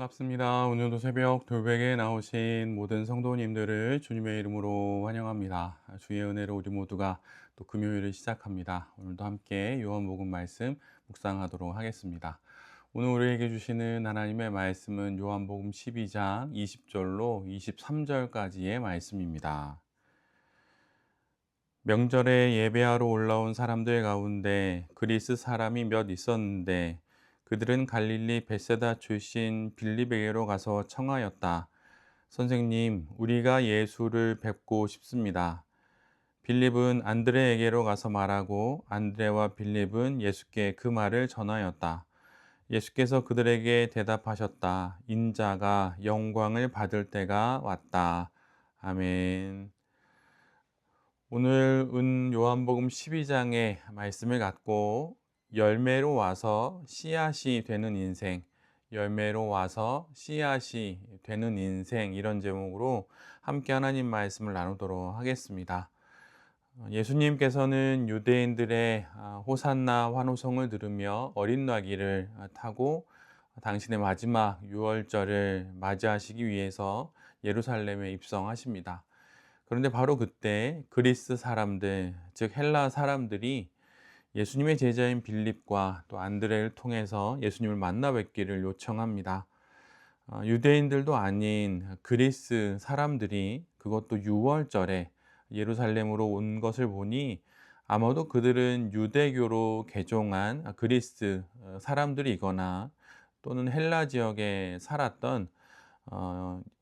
반갑습니다. 오늘도 새벽 돌베개에 나오신 모든 성도님들을 주님의 이름으로 환영합니다. 주의 은혜로 우리 모두가 또 금요일을 시작합니다. 오늘도 함께 요한복음 말씀 묵상하도록 하겠습니다. 오늘 우리에게 주시는 하나님의 말씀은 요한복음 12장 20절로 23절까지의 말씀입니다. 명절에 예배하러 올라온 사람들 가운데 그리스 사람이 몇 있었는데 그들은 갈릴리 벳세다 출신 빌립에게로 가서 청하였다. 선생님, 우리가 예수를 뵙고 싶습니다. 빌립은 안드레에게로 가서 말하고 안드레와 빌립은 예수께 그 말을 전하였다. 예수께서 그들에게 대답하셨다. 인자가 영광을 받을 때가 왔다. 아멘. 오늘은 요한복음 12장의 말씀을 갖고 열매로 와서 씨앗이 되는 인생, 열매로 와서 씨앗이 되는 인생 이런 제목으로 함께 하나님 말씀을 나누도록 하겠습니다. 예수님께서는 유대인들의 호산나 환호성을 들으며 어린 나귀를 타고 당신의 마지막 유월절을 맞이하시기 위해서 예루살렘에 입성하십니다. 그런데 바로 그때 그리스 사람들, 즉 헬라 사람들이 예수님의 제자인 빌립과 또 안드레를 통해서 예수님을 만나 뵙기를 요청합니다. 유대인들도 아닌 그리스 사람들이 그것도 유월절에 예루살렘으로 온 것을 보니 아마도 그들은 유대교로 개종한 그리스 사람들이거나 또는 헬라 지역에 살았던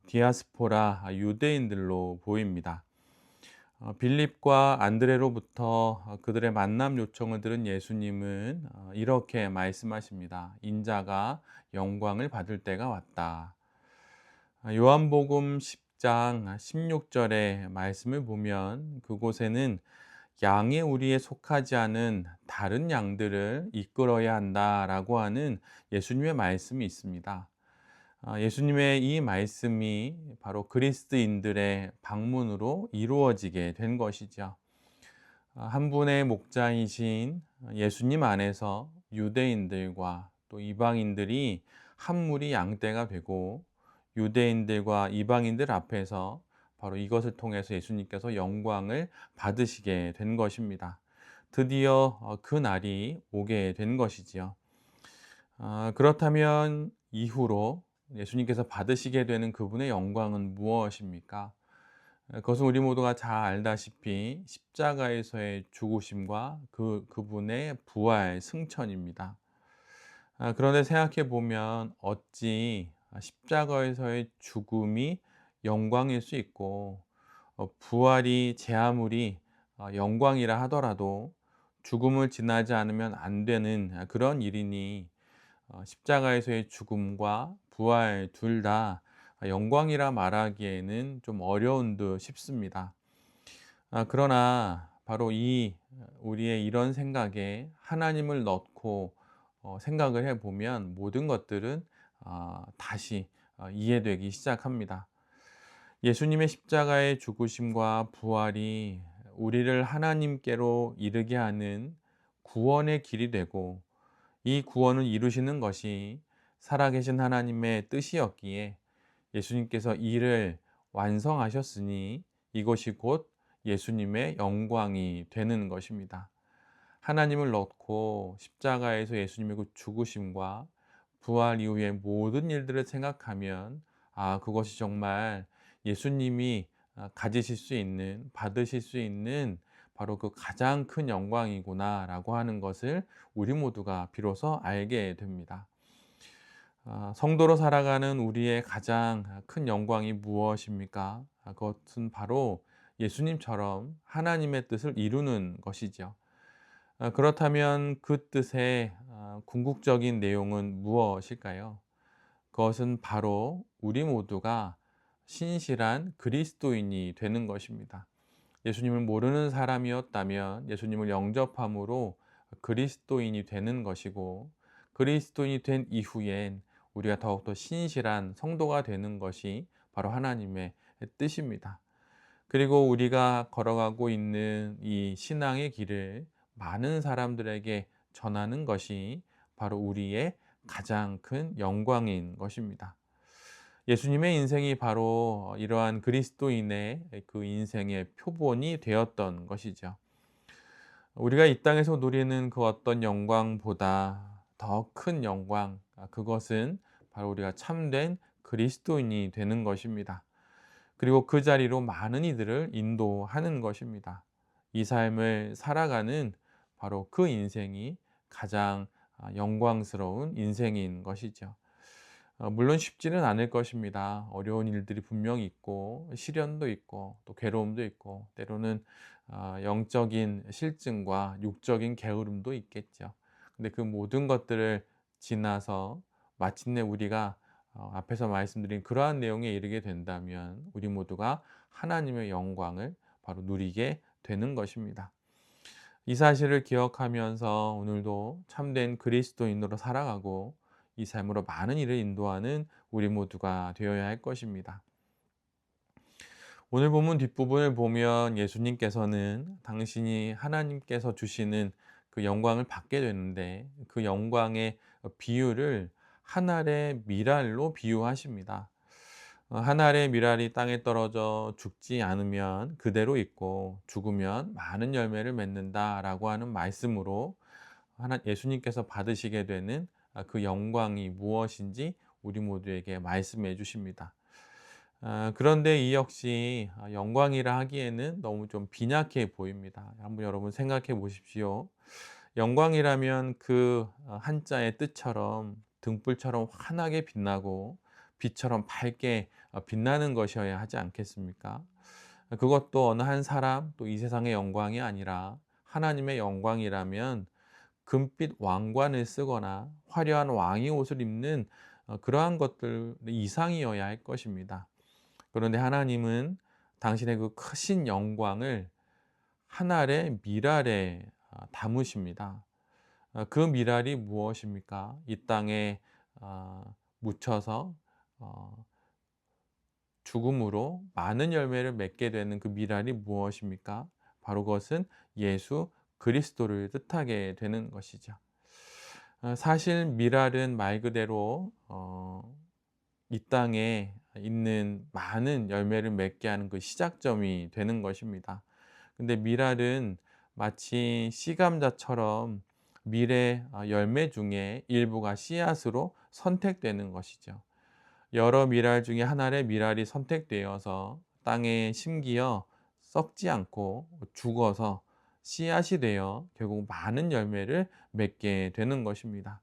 디아스포라 유대인들로 보입니다. 빌립과 안드레로부터 그들의 만남 요청을 들은 예수님은 이렇게 말씀하십니다. 인자가 영광을 받을 때가 왔다. 요한복음 10장 16절의 말씀을 보면 그곳에는 양의 우리에 속하지 않은 다른 양들을 이끌어야 한다라고 하는 예수님의 말씀이 있습니다. 예수님의 이 말씀이 바로 그리스도인들의 방문으로 이루어지게 된 것이죠. 한 분의 목자이신 예수님 안에서 유대인들과 또 이방인들이 한 무리 양떼가 되고 유대인들과 이방인들 앞에서 바로 이것을 통해서 예수님께서 영광을 받으시게 된 것입니다. 드디어 그 날이 오게 된 것이지요. 그렇다면 이후로 예수님께서 받으시게 되는 그분의 영광은 무엇입니까? 그것은 우리 모두가 잘 알다시피 십자가에서의 죽으심과 그분의 부활, 승천입니다. 그런데 생각해 보면 어찌 십자가에서의 죽음이 영광일 수 있고 부활이 제 아무리 영광이라 하더라도 죽음을 지나지 않으면 안 되는 그런 일이니 십자가에서의 죽음과 부활 둘 다 영광이라 말하기에는 좀 어려운 듯 싶습니다. 그러나 바로 이 우리의 이런 생각에 하나님을 넣고 생각을 해보면 모든 것들은 다시 이해되기 시작합니다. 예수님의 십자가의 죽으심과 부활이 우리를 하나님께로 이르게 하는 구원의 길이 되고 이 구원을 이루시는 것이 살아계신 하나님의 뜻이었기에 예수님께서 이를 완성하셨으니 이것이 곧 예수님의 영광이 되는 것입니다. 하나님을 넣고 십자가에서 예수님의 그 죽으심과 부활 이후의 모든 일들을 생각하면 그것이 정말 예수님이 가지실 수 있는, 받으실 수 있는 바로 그 가장 큰 영광이구나라고 하는 것을 우리 모두가 비로소 알게 됩니다. 성도로 살아가는 우리의 가장 큰 영광이 무엇입니까? 그것은 바로 예수님처럼 하나님의 뜻을 이루는 것이죠. 그렇다면 그 뜻의 궁극적인 내용은 무엇일까요? 그것은 바로 우리 모두가 신실한 그리스도인이 되는 것입니다. 예수님을 모르는 사람이었다면 예수님을 영접함으로 그리스도인이 되는 것이고 그리스도인이 된 이후엔 우리가 더욱더 신실한 성도가 되는 것이 바로 하나님의 뜻입니다. 그리고 우리가 걸어가고 있는 이 신앙의 길을 많은 사람들에게 전하는 것이 바로 우리의 가장 큰 영광인 것입니다. 예수님의 인생이 바로 이러한 그리스도인의 그 인생의 표본이 되었던 것이죠. 우리가 이 땅에서 누리는 그 어떤 영광보다 더 큰 영광, 그것은 바로 우리가 참된 그리스도인이 되는 것입니다. 그리고 그 자리로 많은 이들을 인도하는 것입니다. 이 삶을 살아가는 바로 그 인생이 가장 영광스러운 인생인 것이죠. 물론 쉽지는 않을 것입니다. 어려운 일들이 분명히 있고 시련도 있고 또 괴로움도 있고 때로는 영적인 실증과 육적인 게으름도 있겠죠. 근데 그 모든 것들을 지나서 마침내 우리가 앞에서 말씀드린 그러한 내용에 이르게 된다면 우리 모두가 하나님의 영광을 바로 누리게 되는 것입니다. 이 사실을 기억하면서 오늘도 참된 그리스도인으로 살아가고 이 삶으로 많은 일을 인도하는 우리 모두가 되어야 할 것입니다. 오늘 본문 뒷부분을 보면 예수님께서는 당신이 하나님께서 주시는 그 영광을 받게 되는데 그 영광의 비유를 한 알의 미랄로 비유하십니다. 한 알의 미랄이 땅에 떨어져 죽지 않으면 그대로 있고 죽으면 많은 열매를 맺는다라고 하는 말씀으로 예수님께서 받으시게 되는 그 영광이 무엇인지 우리 모두에게 말씀해 주십니다. 그런데 이 역시 영광이라 하기에는 너무 좀 빈약해 보입니다. 한번 여러분 생각해 보십시오. 영광이라면 그 한자의 뜻처럼 등불처럼 환하게 빛나고 빛처럼 밝게 빛나는 것이어야 하지 않겠습니까? 그것도 어느 한 사람 또 이 세상의 영광이 아니라 하나님의 영광이라면 금빛 왕관을 쓰거나 화려한 왕의 옷을 입는 그러한 것들 이상이어야 할 것입니다. 그런데 하나님은 당신의 그 크신 영광을 한 알의 미랄에 담으십니다. 그 미랄이 무엇입니까? 이 땅에 묻혀서 어, 죽음으로 많은 열매를 맺게 되는 그 미랄이 무엇입니까? 바로 그것은 예수 그리스도를 뜻하게 되는 것이죠. 사실 미랄은 말 그대로 이 땅에 있는 많은 열매를 맺게 하는 그 시작점이 되는 것입니다. 근데 미랄은 마치 씨감자처럼 밀의 열매 중에 일부가 씨앗으로 선택되는 것이죠. 여러 미랄 중에 하나의 미랄이 선택되어서 땅에 심기어 썩지 않고 죽어서 씨앗이 되어 결국 많은 열매를 맺게 되는 것입니다.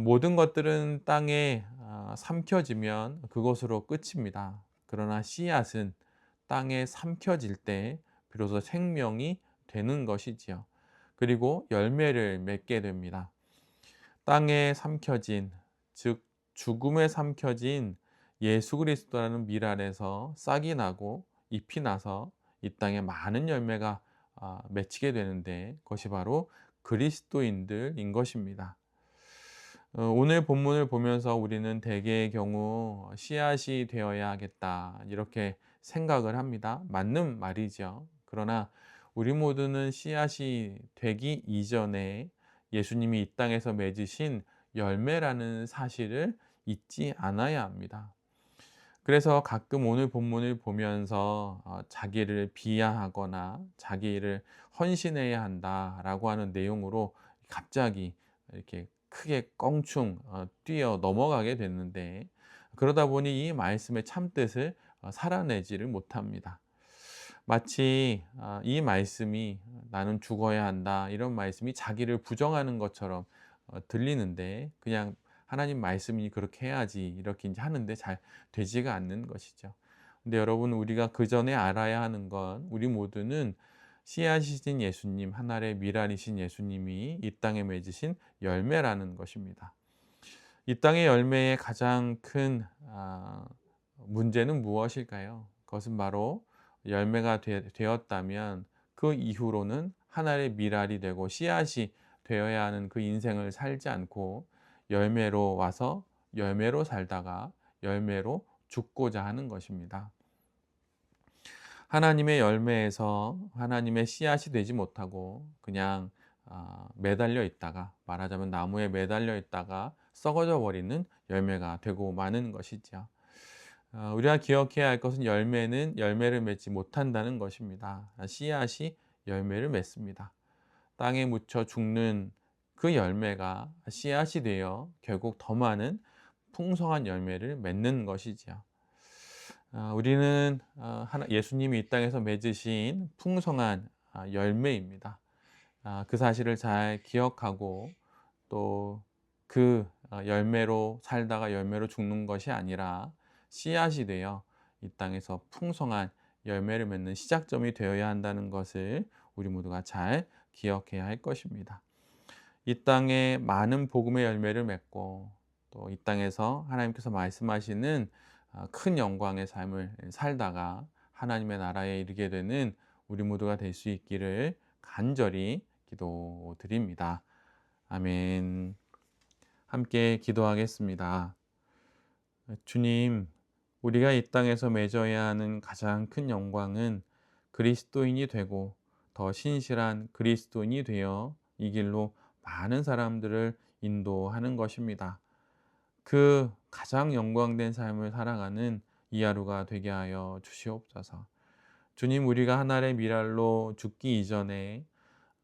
모든 것들은 땅에 삼켜지면 그것으로 끝입니다. 그러나 씨앗은 땅에 삼켜질 때 비로소 생명이 되는 것이지요. 그리고 열매를 맺게 됩니다. 땅에 삼켜진, 즉 죽음에 삼켜진 예수 그리스도라는 밀알에서 싹이 나고 잎이 나서 이 땅에 많은 열매가 맺히게 되는데 그것이 바로 그리스도인들인 것입니다. 오늘 본문을 보면서 우리는 대개의 경우 씨앗이 되어야 하겠다 이렇게 생각을 합니다. 맞는 말이죠. 그러나 우리 모두는 씨앗이 되기 이전에 예수님이 이 땅에서 맺으신 열매라는 사실을 잊지 않아야 합니다. 그래서 가끔 오늘 본문을 보면서 자기를 비하하거나 자기 일을 헌신해야 한다라고 하는 내용으로 갑자기 이렇게 크게 껑충 뛰어 넘어가게 됐는데 그러다 보니 이 말씀의 참뜻을 살아내지를 못합니다. 마치 이 말씀이 나는 죽어야 한다 이런 말씀이 자기를 부정하는 것처럼 들리는데 그냥 하나님 말씀이 그렇게 해야지 이렇게 이제 하는데 잘 되지가 않는 것이죠. 근데 여러분 우리가 그 전에 알아야 하는 건 우리 모두는 씨앗이신 예수님, 하나의 미랄이신 예수님이 이 땅에 맺으신 열매라는 것입니다. 이 땅의 열매의 가장 큰 문제는 무엇일까요? 그것은 바로 열매가 되었다면 그 이후로는 하나의 미랄이 되고 씨앗이 되어야 하는 그 인생을 살지 않고 열매로 와서 열매로 살다가 열매로 죽고자 하는 것입니다. 하나님의 열매에서 하나님의 씨앗이 되지 못하고 그냥 매달려 있다가 말하자면 나무에 매달려 있다가 썩어져 버리는 열매가 되고 마는 것이죠. 우리가 기억해야 할 것은 열매는 열매를 맺지 못한다는 것입니다. 씨앗이 열매를 맺습니다. 땅에 묻혀 죽는 그 열매가 씨앗이 되어 결국 더 많은 풍성한 열매를 맺는 것이지요. 우리는 예수님이 이 땅에서 맺으신 풍성한 열매입니다. 그 사실을 잘 기억하고 또 그 열매로 살다가 열매로 죽는 것이 아니라 씨앗이 되어 이 땅에서 풍성한 열매를 맺는 시작점이 되어야 한다는 것을 우리 모두가 잘 기억해야 할 것입니다. 이 땅에 많은 복음의 열매를 맺고 또 이 땅에서 하나님께서 말씀하시는 큰 영광의 삶을 살다가 하나님의 나라에 이르게 되는 우리 모두가 될 수 있기를 간절히 기도드립니다. 아멘. 함께 기도하겠습니다. 주님, 우리가 이 땅에서 맺어야 하는 가장 큰 영광은 그리스도인이 되고 더 신실한 그리스도인이 되어 이 길로 많은 사람들을 인도하는 것입니다. 그 가장 영광된 삶을 살아가는 이 하루가 되게 하여 주시옵소서. 주님, 우리가 하늘의 미랄로 죽기 이전에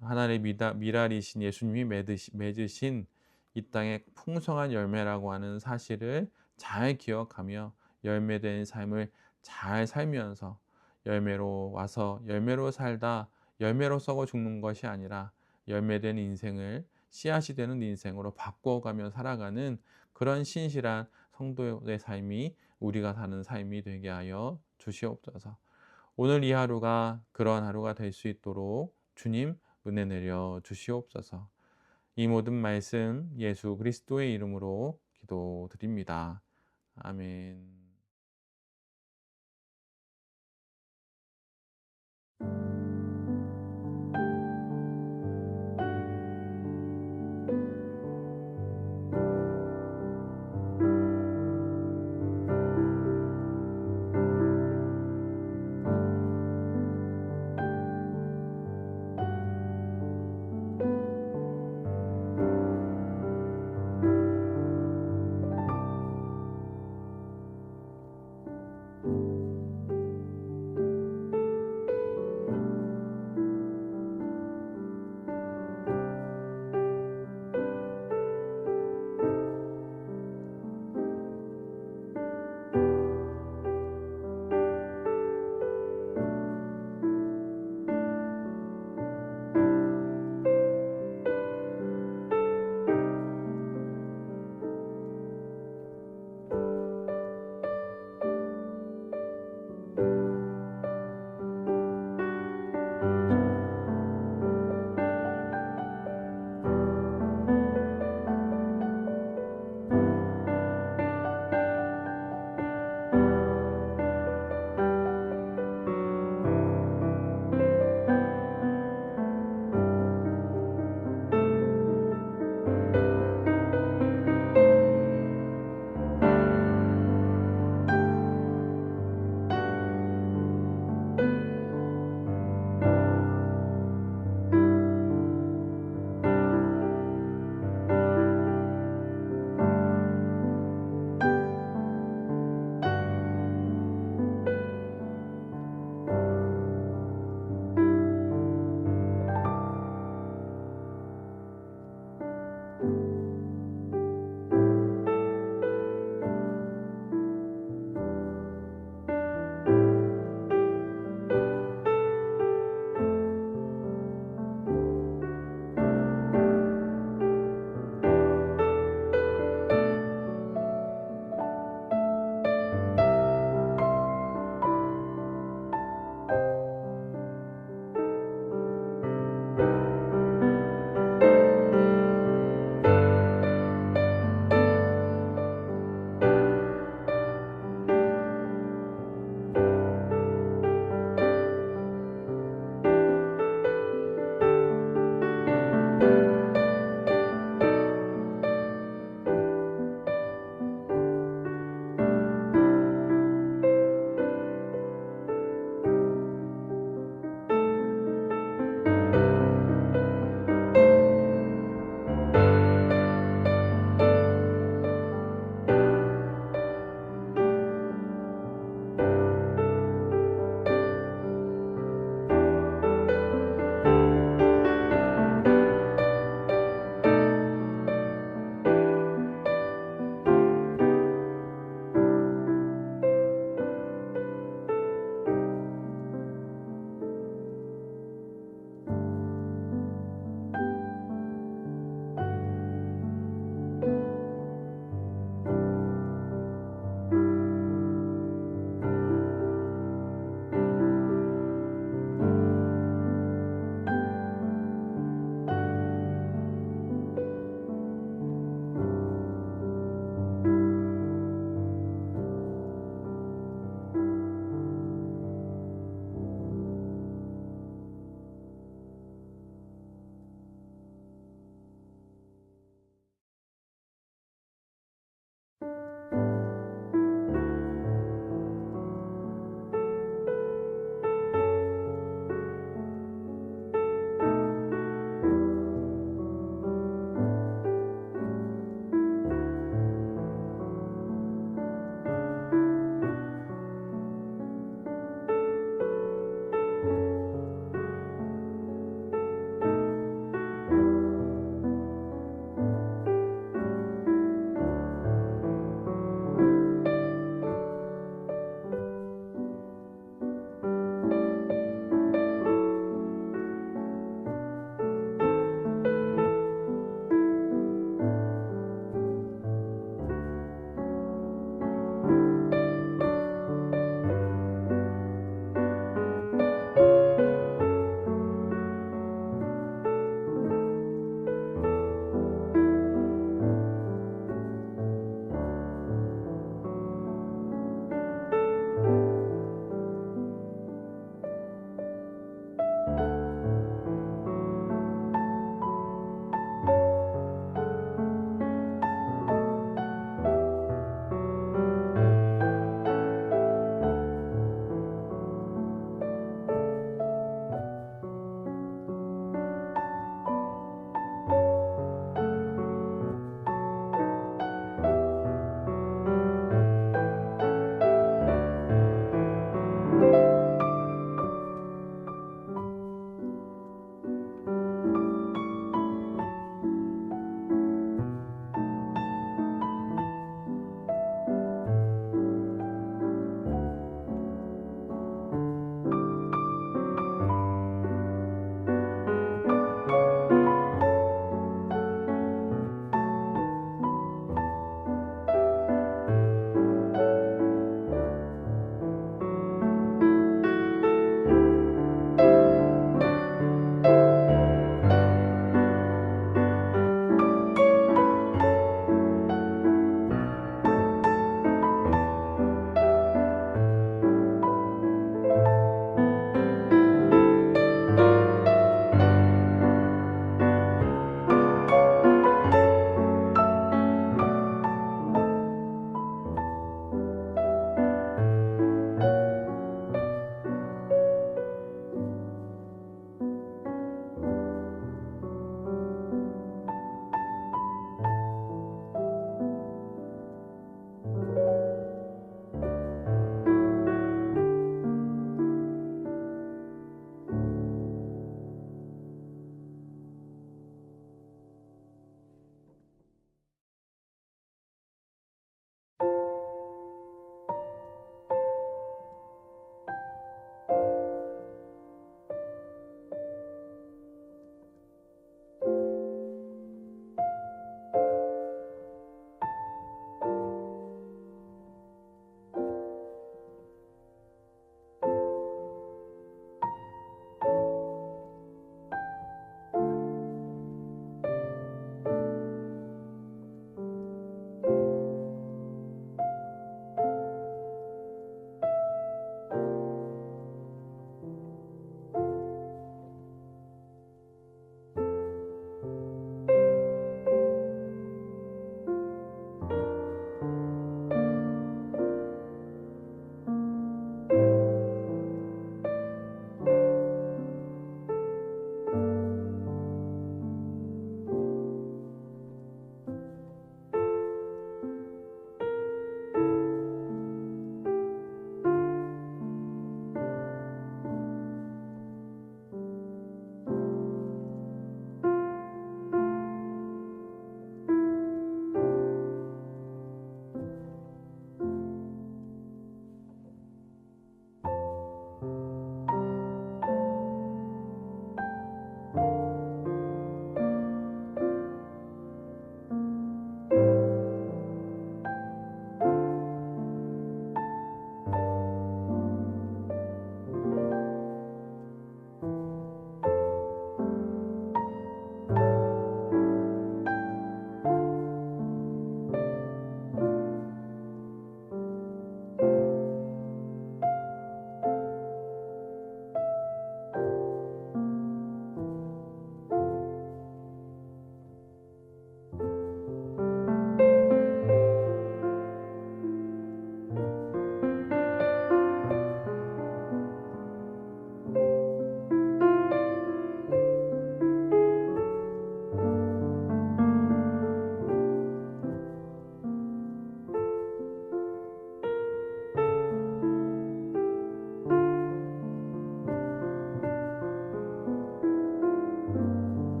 하늘의 미랄이신 예수님이 맺으신 이 땅의 풍성한 열매라고 하는 사실을 잘 기억하며 열매된 삶을 잘 살면서 열매로 와서 열매로 살다 열매로 썩어 죽는 것이 아니라 열매된 인생을 씨앗이 되는 인생으로 바꿔가며 살아가는 그런 신실한 성도의 삶이 우리가 사는 삶이 되게 하여 주시옵소서. 오늘 이 하루가 그런 하루가 될 수 있도록 주님 은혜 내려 주시옵소서. 이 모든 말씀 예수 그리스도의 이름으로 기도드립니다. 아멘.